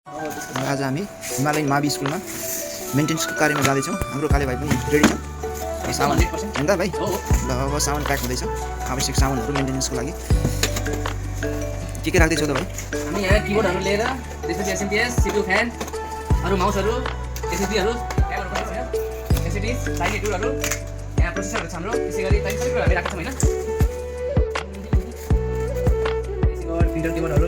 आज हामी हिमालयन मावि स्कुलमा मेन्टेनेन्सको कार्यमा जाँदैछौँ। हाम्रो काले भाइ पनि रेडी छ। सामान होइन त भाइ? ल अब सामान प्याक हुँदैछ, आवश्यक सामानहरू मेन्टेनेन्सको लागि। के राख्दैछौ त भाइ? हामी यहाँ किबोर्डहरू लिएर त्यसपछि एसएमपीएस, सीपीयू फ्यान, अरू माउसहरू, एसएसडीहरू, ऱ्यामहरू पनि छ यहाँ, एसएसडीज, साइलेन्ट टुलहरू, यहाँ प्रोसेसरहरू छ हाम्रो। त्यसै गरी सबै कुराहरू हामी राखेको छौँ होइन। किबोर्ड, प्रिन्टर किबोर्डहरू,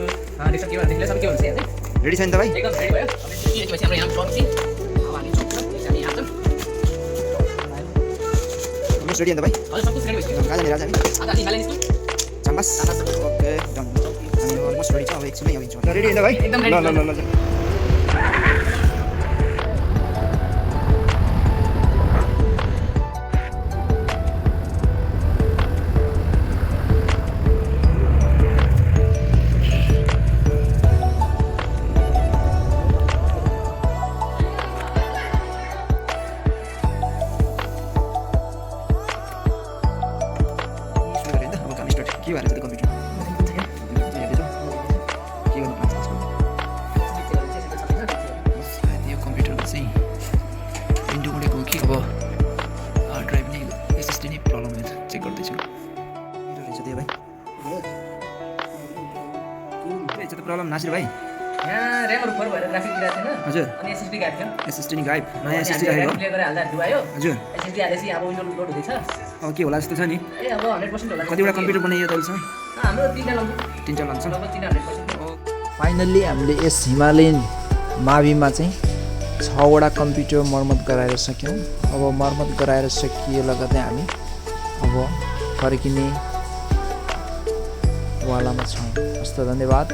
डेस्कटप किबोर्डदेखि लिएर सबै किबोर्डहरू छ यहाँ। रेडी छ नि त भाइ? एकदम रेडी भयो। अब यसपछि हाम्रो यहाँ चौकी, अब हामी चौकी छ, हामी यहाँ छौँ। अलमोस्ट रेडी नि त भाइ? हजुर सब कुछ रेडी भइसक्यो। कहाँ जाने राजा हामी? आज हामी हिमालयन स्कुल चाम्बास। Okay done. हामी अलमोस्ट रेडी छ, अब एकछिनमै अब हिँड्छौँ। रेडी होइन त भाइ? एकदम रेडी। ल के भएर चाहिँ कम्प्युटर हेर्दैछौ के गर्नु पर्छ यो कम्प्युटरको चाहिँ विन्डो उडेको हो कि अब हार्ड ड्राइभ नै एसएसडी नै प्रब्लम हुन्छ, चेक गर्दैछु। रहेछ त्यो भाइ? रहेछ त प्रब्लम नासिर भाइ? यहाँ ऱ्यामहरू फोर भएर ग्राफिक दिइरहेको थिएन। हजुर अनि एसएसडी गायब थियो। एसएसडी नि गायब, नयाँ एसएसडी राखेको क्लियर गरेर हाल्दा भयो। हजुर। एसएसडी हालेपछि अब विन्डो लोड हुँदैछ। अब के होला जस्तो छ नि? ए अब 100% होला। कतिवटा कम्प्युटर बनाइयो त अहिलेसम्म? हाम्रो 3टा लम्बु, 3टा लाग्छ। लगभग 300%। फाइनल्ली हामीले यस हिमालयन माविमा चाहिँ 6वटा कम्प्युटर मर्मत गराएर सक्यौँ। अब मर्मत गराएर सकिए लगतै हामी अब फर्किने वालामा छौँ। हस्त धन्यवाद।